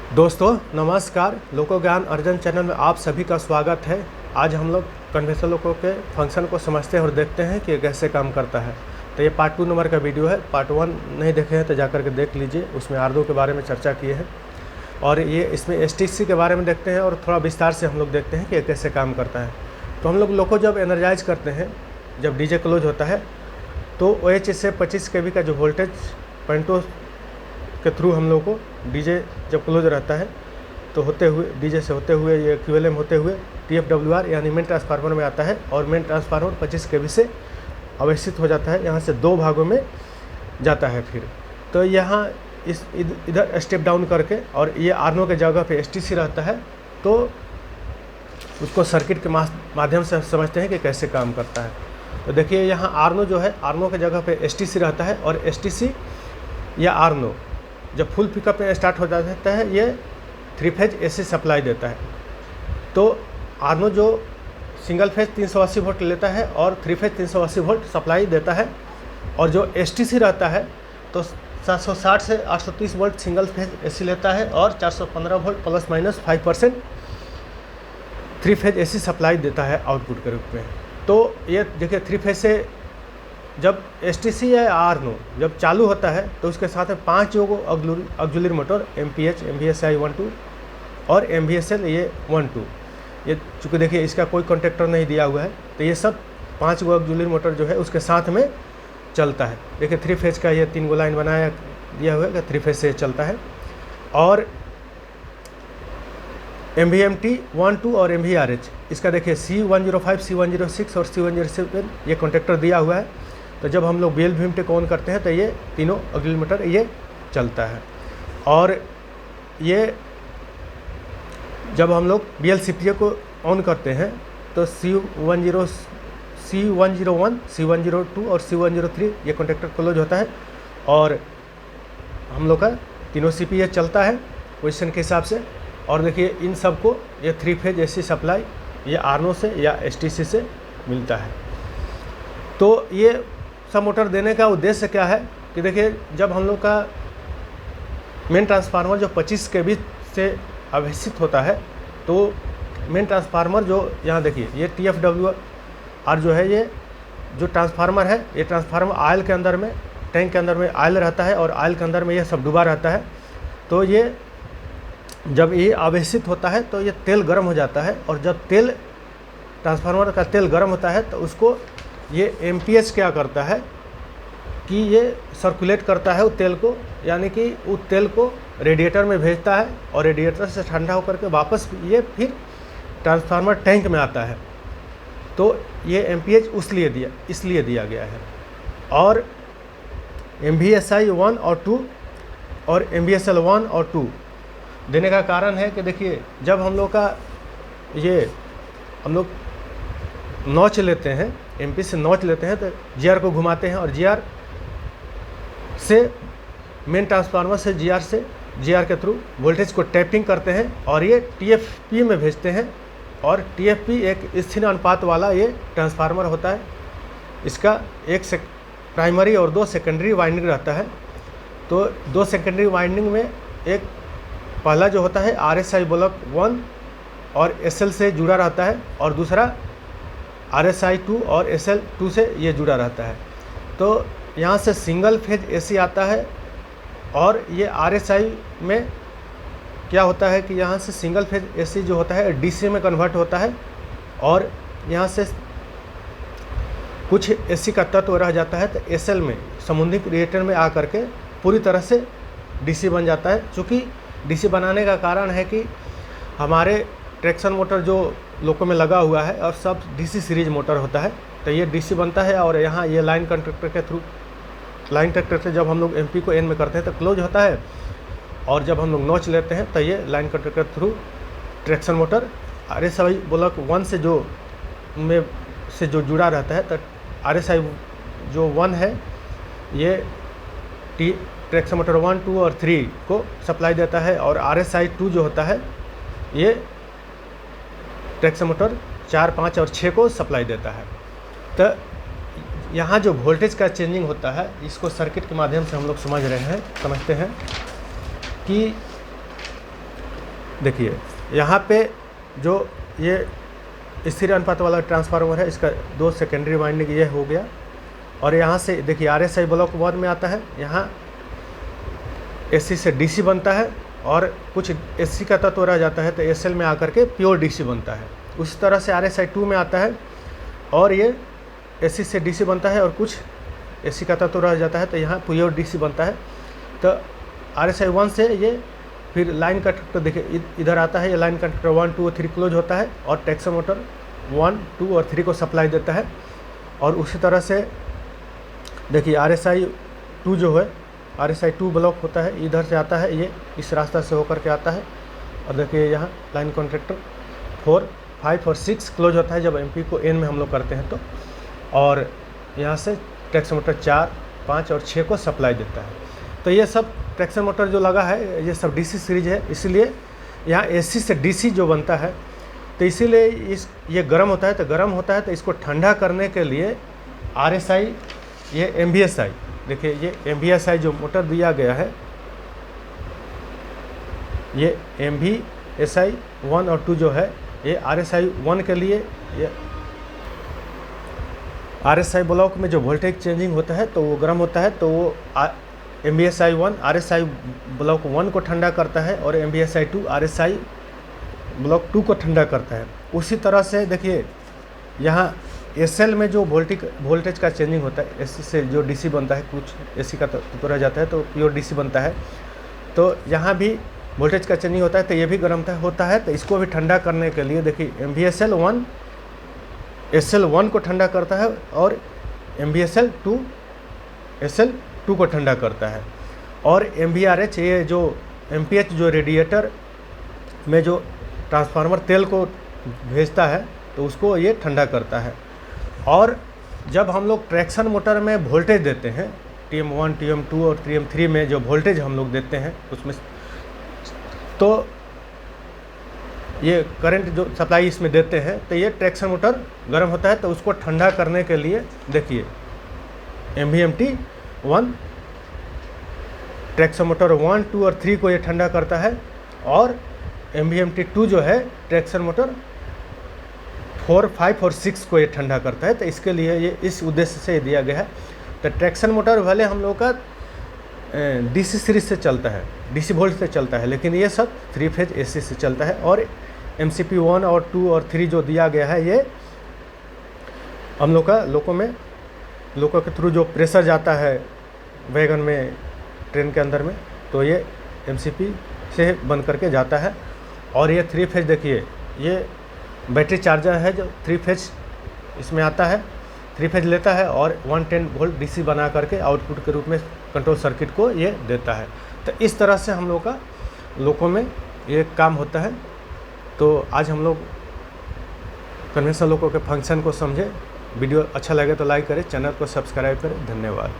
दोस्तों नमस्कार। लोको ज्ञान अर्जन चैनल में आप सभी का स्वागत है। आज हम लोग कन्वेंशनल लोको के फंक्शन को समझते हैं और देखते हैं कि कैसे काम करता है। तो ये पार्ट 2 नंबर का वीडियो है। पार्ट 1 नहीं देखे हैं तो जाकर के देख लीजिए, उसमें आर्डो के बारे में चर्चा किए हैं और ये इसमें एसटीसी के बारे में देखते हैं और थोड़ा विस्तार से हम लोग देखते हैं कि कैसे काम करता है। तो हम लोग लोको जब एनर्जाइज करते हैं, जब डीजे क्लोज होता है तो OH से 25 kV का जो वोल्टेज पॉइंटों के थ्रू हम लोग को डीजे जब क्लोज रहता है तो होते हुए डीजे से होते हुए ये QLM होते हुए TFWR यानी मेन ट्रांसफार्मर में आता है और मेन ट्रांसफार्मर 25 kV से आवेशित हो जाता है। यहाँ से 2 भागों में जाता है। फिर तो यहाँ इधर स्टेप डाउन करके और ये आर्नो के जगह पे STC रहता है, तो उसको सर्किट के माध्यम से समझते हैं कि कैसे काम करता है। तो देखिए यहाँ आर्नो जो है, आर्नो के जगह पे STC रहता है और STC या आर्नो जब फुल पिकअप में स्टार्ट हो जाता है ये 3 फेज AC सप्लाई देता है। तो आर्नो जो सिंगल फेज 380 वोल्ट लेता है और 3 फेज 380 वोल्ट सप्लाई देता है, और जो STC रहता है तो 760 से 830 वोल्ट सिंगल फेज AC लेता है और 415 volt plus minus 5% 3 phase AC supply देता है आउटपुट के रूप में। तो ये देखिए 3 फेज से जब STC या आर्नो जब चालू होता है तो उसके साथ में 5 ऑक्सिलरी मोटर MPH, MVSI 1-2 और MVSL ये 1-2। ये चूँकि देखिए इसका कोई कॉन्टेक्टर नहीं दिया हुआ है, तो ये सब 5 ऑक्सिलरी मोटर जो है उसके साथ में चलता है। देखिए 3 फेज का ये 3 लाइन बनाया दिया हुआ है कि 3 फेज से चलता है। और MVMT 1-2 और MVRH इसका देखिए C105, C106 और C107 ये कॉन्टेक्टर दिया हुआ है। तो जब हम लोग BL VMT ऑन करते हैं तो ये तीनों ऑक्सिलरी मोटर ये चलता है। और ये जब हम लोग BL-CPA को ऑन करते हैं तो C101, C102 और C103 ये कॉन्टेक्टर क्लोज होता है और हम लोग का तीनों CPA चलता है पोजीशन के हिसाब से। और देखिए इन सब को ये 3 फेज AC सप्लाई ये आर्नो से या STC से मिलता है। तो ये सब मोटर देने का उद्देश्य क्या है कि देखिए जब हम लोग का मेन ट्रांसफार्मर जो 25 kV से आवेशित होता है तो मेन ट्रांसफार्मर जो यहाँ देखिए ये TFWR जो है, ये जो ट्रांसफार्मर है, ये ट्रांसफार्मर ऑयल के अंदर में, टैंक के अंदर में ऑयल रहता है और ऑयल के अंदर में ये सब डूबा रहता है। तो ये जब ये आवेशित होता है तो ये तेल गर्म हो जाता है, और जब तेल ट्रांसफार्मर का तेल गर्म होता है तो उसको ये MPH क्या करता है कि ये सर्कुलेट करता है उस तेल को, यानी कि उस तेल को रेडिएटर में भेजता है और रेडिएटर से ठंडा होकर के वापस ये फिर ट्रांसफार्मर टैंक में आता है। तो ये MPH इसलिए दिया गया है। और MVSI 1 और 2 और MVSL 1 और 2 देने का कारण है कि देखिए जब हम लोग का हम लोग नॉच लेते हैं, MP से नॉच लेते हैं तो GR को घुमाते हैं और GR से मेन ट्रांसफार्मर से GR के थ्रू वोल्टेज को टैपिंग करते हैं और ये TFP में भेजते हैं। और TFP एक स्थिर अनुपात वाला ये ट्रांसफार्मर होता है। इसका एक प्राइमरी और 2 सेकेंडरी वाइंडिंग रहता है। तो 2 सेकेंडरी वाइंडिंग में एक पहला जो होता है RSI ब्लॉक 1 और SL से जुड़ा रहता है, और दूसरा RSI 2 और SL 2 से ये जुड़ा रहता है। तो यहाँ से सिंगल फेज AC आता है, और ये RSI में क्या होता है कि यहाँ से सिंगल फेज AC जो होता है DC में कन्वर्ट होता है, और यहाँ से कुछ AC का तत्व रह जाता है तो SL में समुद्री रिएक्टर में आकर के पूरी तरह से DC बन जाता है। चूँकि DC बनाने का कारण है कि हमारे ट्रैक्शन मोटर जो लोको में लगा हुआ है और सब DC सीरीज मोटर होता है, तो ये DC बनता है। और यहाँ ये लाइन कंडक्टर के थ्रू, लाइन कंडक्टर से जब हम लोग MP को N में करते हैं तो क्लोज होता है, और जब हम लोग नॉच लेते हैं तो ये लाइन कंडक्टर के through traction motor RSI block 1 से जो जुड़ा रहता है। तो RSI जो 1 है ये ट्रैक्शन मोटर 1, 2 और 3 को सप्लाई देता है, और RSI 2 जो होता है ये ट्रैक्शन मोटर 4, 5 और 6 को सप्लाई देता है। तो यहाँ जो वोल्टेज का चेंजिंग होता है इसको सर्किट के माध्यम से हम लोग समझते हैं कि देखिए यहाँ पे जो ये स्थिर अनुपात वाला ट्रांसफार्मर है, इसका 2 सेकेंडरी वाइंडिंग ये हो गया। और यहाँ से देखिए RSI ब्लॉक 1 में आता है, यहाँ AC से DC बनता है और कुछ AC का तत्व रह जाता है तो SL में आकर के प्योर DC बनता है। उसी तरह से RSI 2 में आता है और ये AC से DC बनता है और कुछ AC का तत्व रह जाता है तो यहाँ प्योर DC बनता है। तो RSI 1 से ये फिर लाइन कंडक्टर देखिए इधर आता है, ये लाइन कंडक्टर 1, 2 और 3 क्लोज होता है और ट्रैक्शन मोटर 1, 2 और 3 को सप्लाई देता है। और उसी तरह से देखिए RSI 2 जो है, RSI 2 ब्लॉक होता है, इधर से आता है, ये इस रास्ता से होकर के आता है। और देखिए यहाँ लाइन कॉन्ट्रैक्टर 4, 5 और 6 क्लोज होता है जब MP को N में हम लोग करते हैं तो। और यहाँ से ट्रैक्शन मोटर 4, 5 और 6 को सप्लाई देता है। तो ये सब ट्रैक्शन मोटर जो लगा है ये सब DC सीरीज है, इसीलिए यहाँ AC से DC जो बनता है तो इसीलिए ये गर्म होता है। तो गर्म होता है तो इसको ठंडा करने के लिए RSI, ये MVSI, देखिए ये MVSI जो मोटर दिया गया है, ये MVSI 1 और 2 जो है, ये RSI 1 के लिए ये RSI ब्लॉक में जो वोल्टेज चेंजिंग होता है तो वो गर्म होता है, तो वो MVSI 1 RSI ब्लॉक 1 को ठंडा करता है और MVSI 2 RSI ब्लॉक 2 को ठंडा करता है। उसी तरह से देखिए यहाँ SL में जो वोल्टेज का चेंजिंग होता है, AC से जो DC बनता है, कुछ AC का तो रह जाता है तो प्योर DC बनता है। तो यहाँ भी वोल्टेज का चेंजिंग होता है तो ये भी गर्म होता है। तो इसको भी ठंडा करने के लिए देखिए MVSL 1 SL 1 को ठंडा करता है और MVSL 2 SL 2 को ठंडा करता है। और MVRH, ये जो MPH जो रेडिएटर में जो ट्रांसफार्मर तेल को भेजता है तो उसको ये ठंडा करता है। और जब हम लोग ट्रैक्शन मोटर में वोल्टेज देते हैं, TM1, TM2 और TM3 में जो वोल्टेज हम लोग देते हैं उसमें, तो ये करंट जो सप्लाई इसमें देते हैं तो ये ट्रैक्शन मोटर गर्म होता है। तो उसको ठंडा करने के लिए देखिए MVMT 1 ट्रैक्शन मोटर 1, 2 और 3 को ये ठंडा करता है और MVMT 2 जो है ट्रैक्शन मोटर 4, 5 और 6 को ये ठंडा करता है। तो इसके लिए ये इस उद्देश्य से दिया गया है। तो ट्रैक्शन मोटर भले हम लोग का DC सीरीज से चलता है, DC वोल्ट से चलता है, लेकिन ये सब 3 फेज AC से चलता है। और MCP 1 और 2 और 3 जो दिया गया है ये हम लोग का लोको के थ्रू जो प्रेशर जाता है वैगन में, ट्रेन के अंदर में, तो ये MCP से बन करके जाता है। और ये 3 फेज देखिए ये बैटरी चार्जर है जो 3 फेज इसमें आता है, 3 फेज लेता है और 110 वोल्ट DC बना करके आउटपुट के रूप में कंट्रोल सर्किट को ये देता है। तो इस तरह से हम लोग का लोको में ये काम होता है। तो आज हम लोग कन्वेंशनल लोको के फंक्शन को समझे। वीडियो अच्छा लगे तो लाइक करें, चैनल को सब्सक्राइब करें। धन्यवाद।